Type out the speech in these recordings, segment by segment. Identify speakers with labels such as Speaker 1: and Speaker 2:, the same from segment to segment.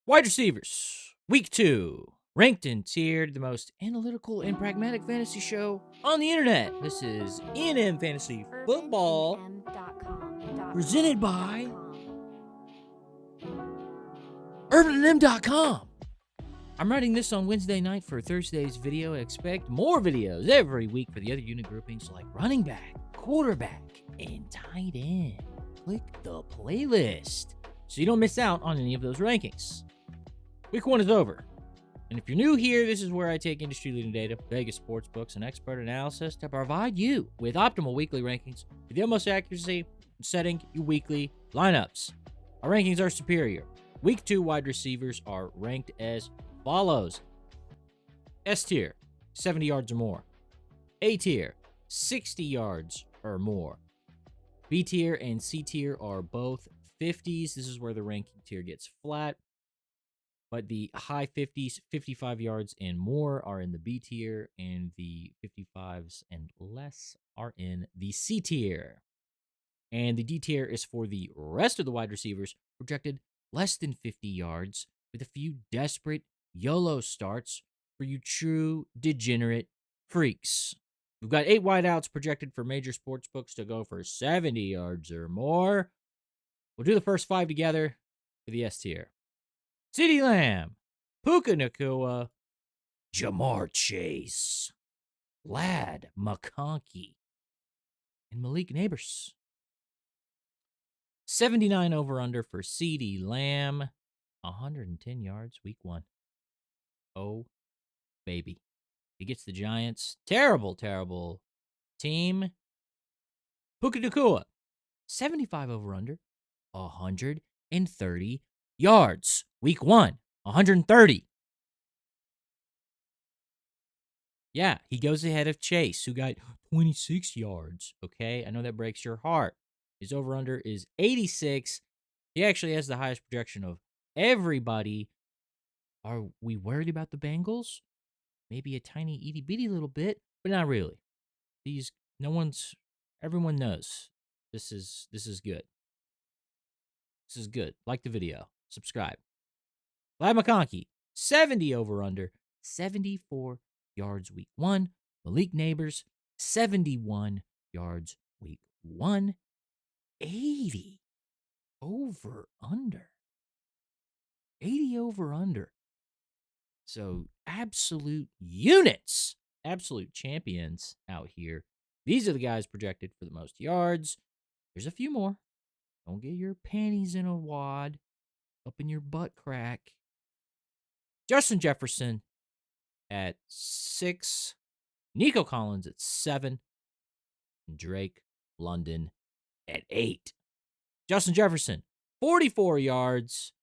Speaker 1: Wide receivers, week 2. Ranked and tiered, the most analytical and pragmatic fantasy show on the internet. This is ENM Fantasy Football, presented by UrbanM.com. I'm writing this on Wednesday night for Thursday's video. Expect more videos every week for the other unit groupings like running back, quarterback, and tight end. Click the playlist so you don't miss out on any of those rankings. Week 1 is over. And if you're new here, this is where I take industry-leading data, Vegas sportsbooks, and expert analysis to provide you with optimal weekly rankings with the utmost accuracy in setting your weekly lineups. Our rankings are superior. Week 2 wide receivers are ranked as follows. S tier, 70 yards or more. A tier, 60 yards or more. B tier and C tier are both 50s. This is where the ranking tier gets flat. But the high 50s, 55 yards and more are in the B tier, and the 55s and less are in the C tier. And the D tier is for the rest of the wide receivers projected less than 50 yards with a few desperate YOLO starts for you true degenerate freaks. We've got 8 wideouts projected for major sports books to go for 70 yards or more. We'll do the first 5 together for the S tier. CeeDee Lamb, Puka Nacua, Ja'Marr Chase, Ladd McConkey, and Malik Nabers. 79 over-under for CeeDee Lamb, 110 yards week 1. Oh, baby. He gets the Giants. Terrible, terrible team. Puka Nacua, 75 over-under, 130 yards week 1. 130. Yeah, he goes ahead of Chase, who got 26 yards. Okay, I know that breaks your heart. His over-under is 86. He actually has the highest projection of everybody. Are we worried about the Bengals? Maybe a tiny itty-bitty little bit, but not really. Everyone knows this is good. This is good. Like the video. Subscribe. Ladd McConkey, 70 over-under, 74 yards week 1. Malik Nabers, 71 yards week 1. 80 over-under. 80 over-under. So absolute units, absolute champions out here. These are the guys projected for the most yards. There's a few more. Don't get your panties in a wad up in your butt crack. Justin Jefferson at 6, Nico Collins at 7, and Drake London at 8. Justin Jefferson, 44 yards.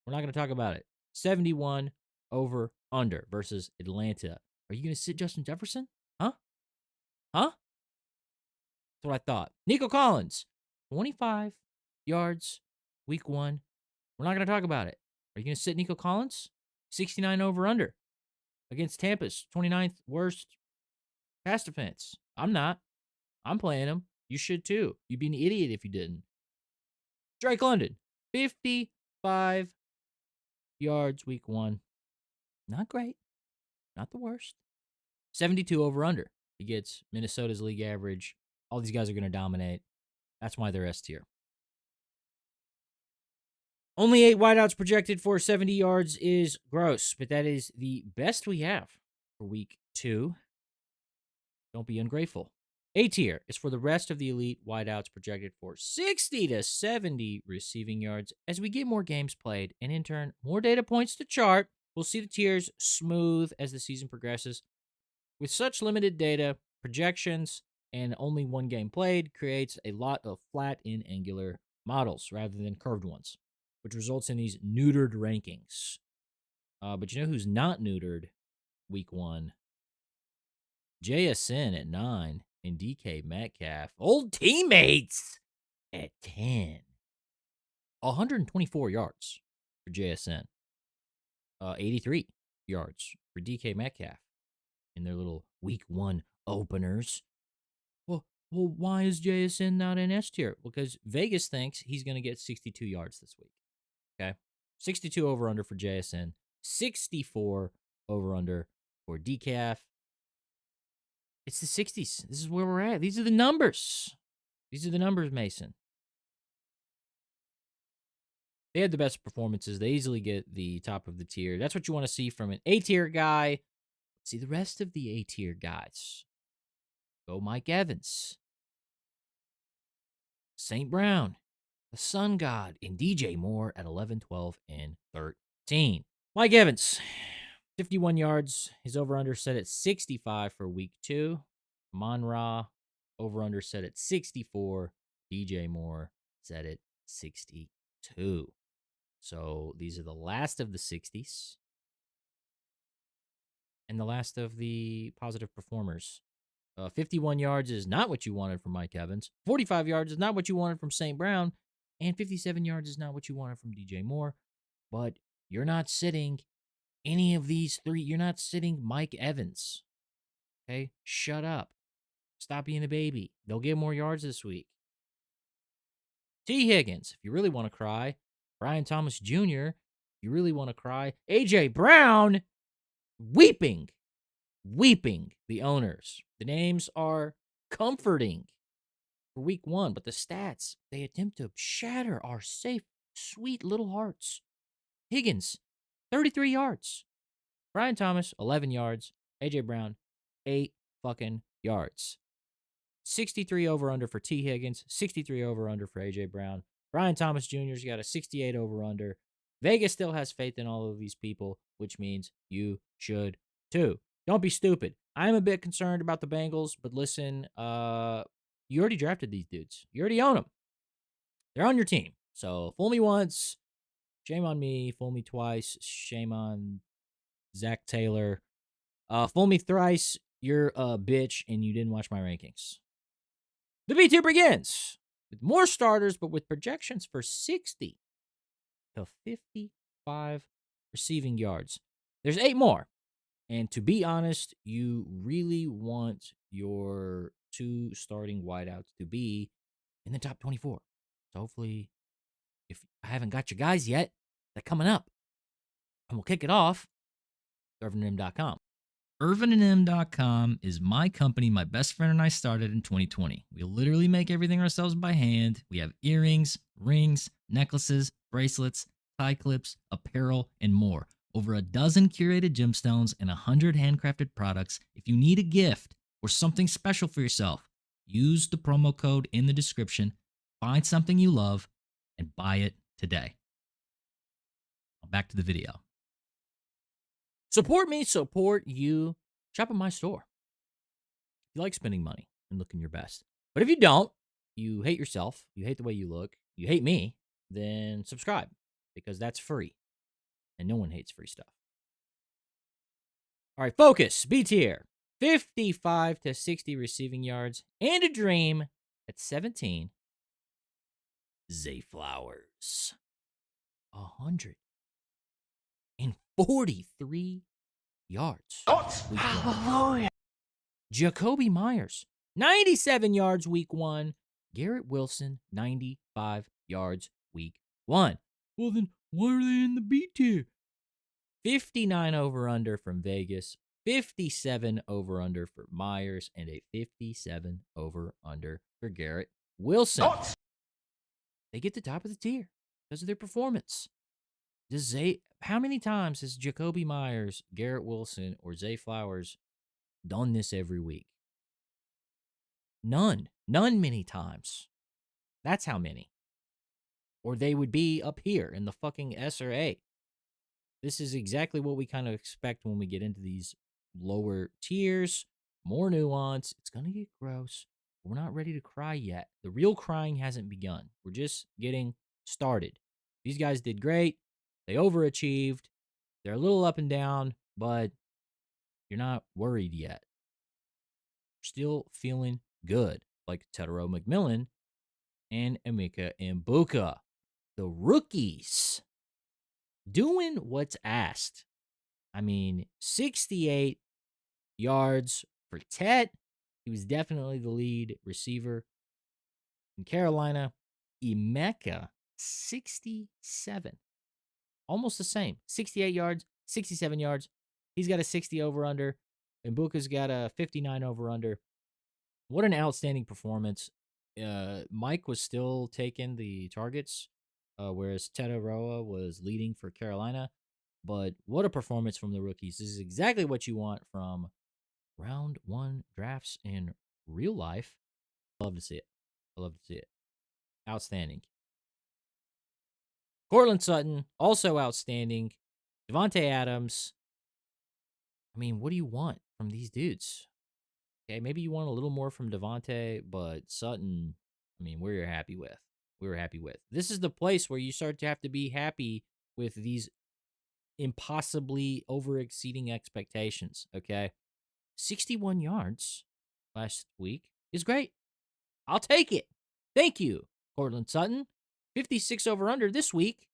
Speaker 1: We're not going to talk about it. 71 over under versus Atlanta. Are you going to sit Justin Jefferson? Huh? That's what I thought. Nico Collins, 25 yards week 1. We're not going to talk about it. Are you going to sit Nico Collins? 69 over under against Tampa's 29th worst pass defense. I'm not. I'm playing him. You should too. You'd be an idiot if you didn't. Drake London, 55 yards week 1. Not great. Not the worst. 72 over under. He gets Minnesota's league average. All these guys are going to dominate. That's why they're S tier. Only 8 wideouts projected for 70 yards is gross, but that is the best we have for week 2. Don't be ungrateful. A tier is for the rest of the elite wideouts projected for 60 to 70 receiving yards. As we get more games played and in turn more data points to chart, we'll see the tiers smooth as the season progresses. With such limited data, projections, and only one game played creates a lot of flat and angular models rather than curved ones, which results in these neutered rankings. But you know who's not neutered week 1? JSN at 9 and DK Metcalf, old teammates, at 10. 124 yards for JSN. 83 yards for DK Metcalf in their little week 1 openers. Well, why is JSN not in S tier? Because Vegas thinks he's going to get 62 yards this week. Okay. 62 over under for JSN. 64 over under for DCAF. It's the 60s. This is where we're at. These are the numbers. These are the numbers, Mason. They had the best performances. They easily get the top of the tier. That's what you want to see from an A-tier guy. See the rest of the A-tier guys. Go Mike Evans. St. Brown. The Sun God. And DJ Moore at 11, 12, and 13. Mike Evans. 51 yards. His over-under set at 65 for week 2. Amon-Ra. Over-under set at 64. DJ Moore set at 62. So these are the last of the 60s and the last of the positive performers. 51 yards is not what you wanted from Mike Evans. 45 yards is not what you wanted from St. Brown. And 57 yards is not what you wanted from DJ Moore. But you're not sitting any of these three. You're not sitting Mike Evans. Okay? Shut up. Stop being a baby. They'll get more yards this week. T. Higgins, if you really want to cry. Brian Thomas Jr., you really want to cry. A.J. Brown, weeping the owners. The names are comforting for week 1, but the stats they attempt to shatter our safe, sweet little hearts. Higgins, 33 yards. Brian Thomas, 11 yards. A.J. Brown, 8 fucking yards. 63 over under for T. Higgins, 63 over under for A.J. Brown. Brian Thomas Jr.'s got a 68 over under. Vegas still has faith in all of these people, which means you should too. Don't be stupid. I'm a bit concerned about the Bengals, but listen, you already drafted these dudes. You already own them. They're on your team. So fool me once, shame on me. Fool me twice, shame on Zach Taylor. Fool me thrice, you're a bitch and you didn't watch my rankings. The B tier begins with more starters, but with projections for 60 to 55 receiving yards. There's 8 more. And to be honest, you really want your 2 starting wideouts to be in the top 24. So hopefully, if I haven't got your guys yet, they're coming up. And we'll kick it off at IrvinandM.com. IrvinandM.com is my company my best friend and I started in 2020. We literally make everything ourselves by hand. We have earrings, rings, necklaces, bracelets, tie clips, apparel, and more. Over a dozen curated gemstones and 100 handcrafted products. If you need a gift or something special for yourself, use the promo code in the description, find something you love, and buy it today. Now back to the video. Support me, support you. Shop at my store. You like spending money and looking your best. But if you don't, you hate yourself, you hate the way you look, you hate me, then subscribe because that's free. And no one hates free stuff. All right, focus. B tier. 55 to 60 receiving yards and a dream at 17. Zay Flowers. 143 yards. Hallelujah. Jacoby Myers. 97 yards week 1. Garrett Wilson. 95 yards week 1. Well, then why are they in the B tier? 59 over under from Vegas, 57 over under for Myers, and a 57 over under for Garrett Wilson. They get the top of the tier because of their performance. How many times has Jacoby Myers, Garrett Wilson, or Zay Flowers done this every week? None many times. That's how many. Or they would be up here in the fucking S or A. This is exactly what we kind of expect when we get into these lower tiers. More nuance. It's going to get gross. We're not ready to cry yet. The real crying hasn't begun. We're just getting started. These guys did great. They overachieved. They're a little up and down, but you're not worried yet. You're still feeling good, like Tedero McMillan and Emeka Mbuka. The rookies doing what's asked. I mean, 68 yards for Tet. He was definitely the lead receiver. In Carolina, Emeka, 67. almost the same. 68 yards, 67 yards. He's got a 60 over under, and Buka's got a 59 over under. What an outstanding performance. Mike was still taking the targets, whereas Tetaroa was leading for Carolina. But what a performance from the rookies. This is exactly what you want from round one drafts in real life. I love to see it. I love to see it. Outstanding. Cortland Sutton, also outstanding. Devontae Adams. I mean, what do you want from these dudes? Okay, maybe you want a little more from Devontae, but Sutton, I mean, we're happy with. We're happy with. This is the place where you start to have to be happy with these impossibly over-exceeding expectations, okay? 61 yards last week is great. I'll take it. Thank you, Cortland Sutton. 56 over under this week.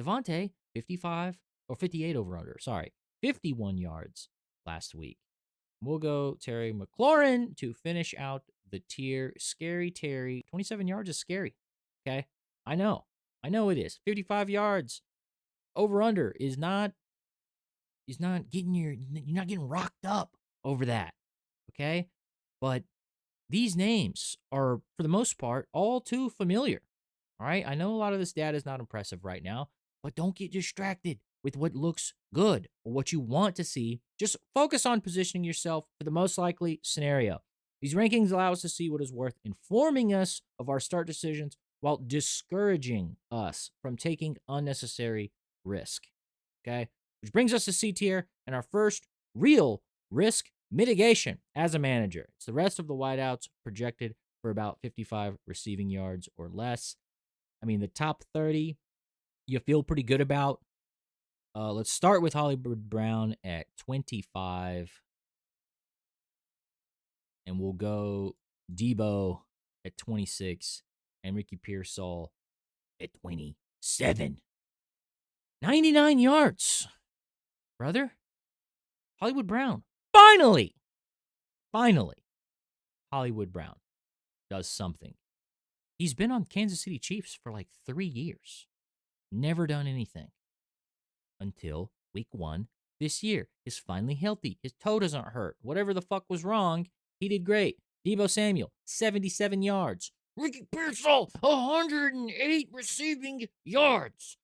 Speaker 1: Devontae, 55 or 58 over under. Sorry, 51 yards last week. We'll go Terry McLaurin to finish out the tier. Scary Terry. 27 yards is scary. Okay. I know it is. 55 yards over under is not getting you're not getting rocked up over that. Okay. But these names are, for the most part, all too familiar. All right. I know a lot of this data is not impressive right now, but don't get distracted with what looks good or what you want to see. Just focus on positioning yourself for the most likely scenario. These rankings allow us to see what is worth informing us of our start decisions while discouraging us from taking unnecessary risk. Okay. Which brings us to C tier and our first real risk mitigation as a manager. It's the rest of the wideouts projected for about 55 receiving yards or less. I mean, the top 30 you feel pretty good about. Let's start with Hollywood Brown at 25. And we'll go Debo at 26 and Ricky Pearsall at 27. 99 yards, brother. Hollywood Brown. Finally, Hollywood Brown does something. He's been on Kansas City Chiefs for like 3 years. Never done anything. Until week 1 this year. He's finally healthy. His toe doesn't hurt. Whatever the fuck was wrong, he did great. Debo Samuel, 77 yards. Ricky Pearsall, 108 receiving yards.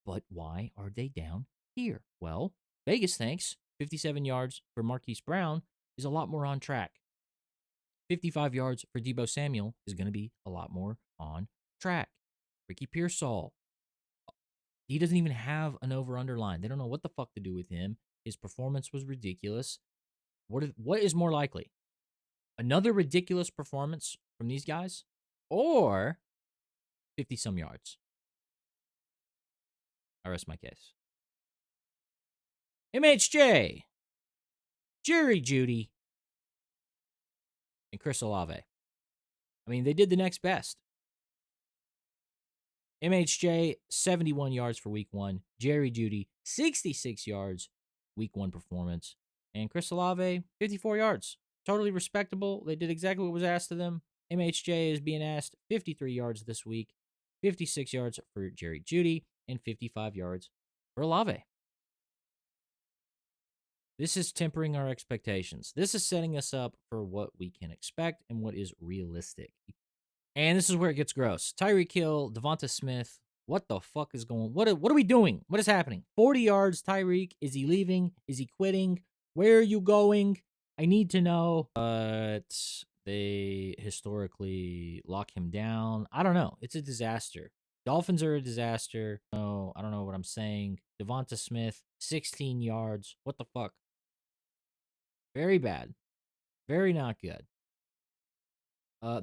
Speaker 1: But why are they down here? Well, Vegas thinks 57 yards for Marquise Brown is a lot more on track. 55 yards for Debo Samuel is going to be a lot more on track. Ricky Pearsall, he doesn't even have an over-under line. They don't know what the fuck to do with him. His performance was ridiculous. What is more likely? Another ridiculous performance from these guys or 50-some yards? I rest my case. MHJ, Jerry Jeudy, and Chris Olave. I mean, they did the next best. MHJ, 71 yards for week 1. Jerry Jeudy, 66 yards, week 1 performance. And Chris Olave, 54 yards. Totally respectable. They did exactly what was asked of them. MHJ is being asked 53 yards this week, 56 yards for Jerry Jeudy, and 55 yards for Olave. This is tempering our expectations. This is setting us up for what we can expect and what is realistic. And this is where it gets gross. Tyreek Hill, Devonta Smith. What the fuck is going on? What are we doing? What is happening? 40 yards, Tyreek. Is he leaving? Is he quitting? Where are you going? I need to know. But they historically lock him down. I don't know. It's a disaster. Dolphins are a disaster. No, I don't know what I'm saying. Devonta Smith, 16 yards. What the fuck? Very bad. Very not good.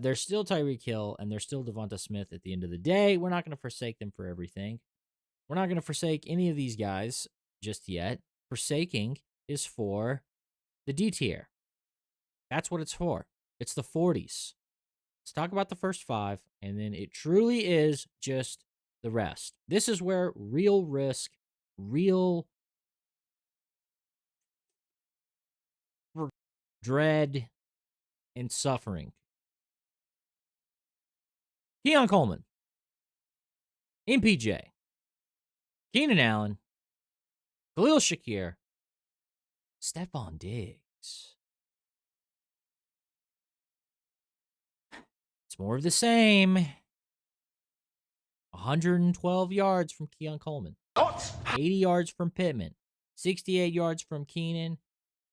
Speaker 1: They're still Tyreek Hill and they're still Devonta Smith at the end of the day. We're not going to forsake them for everything. We're not going to forsake any of these guys just yet. Forsaking is for the D tier. That's what it's for. It's the 40s. Let's talk about the first 5, and then it truly is just the rest. This is where real risk, real dread, and suffering. Keon Coleman, MPJ, Keenan Allen, Khalil Shakir, Stephon Diggs. It's more of the same. 112 yards from Keon Coleman. 80 yards from Pittman. 68 yards from Keenan.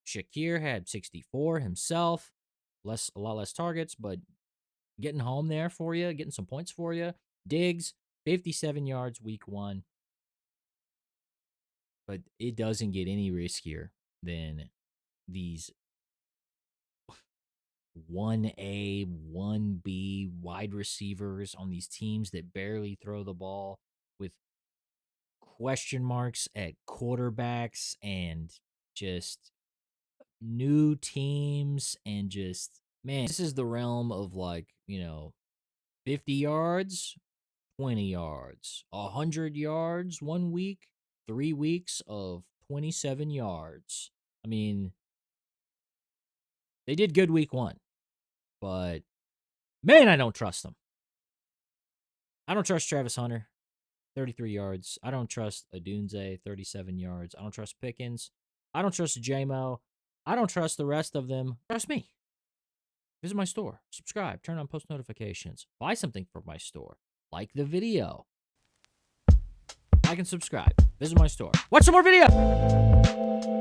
Speaker 1: Shakir had 64 himself. A lot less targets, but getting home there for you, getting some points for you. Diggs, 57 yards week 1. But it doesn't get any riskier than these 1A, 1B wide receivers on these teams that barely throw the ball with question marks at quarterbacks and just new teams and just, man, this is the realm of, like, 50 yards, 20 yards, 100 yards 1 week, 3 weeks of 27 yards. I mean, they did good week 1, but man, I don't trust them. I don't trust Travis Hunter, 33 yards. I don't trust Odunze, 37 yards. I don't trust Pickens. I don't trust JMO. I don't trust the rest of them. Trust me. Visit my store. Subscribe. Turn on post notifications. Buy something from my store. Like the video. Like and subscribe. Visit my store. Watch some more videos.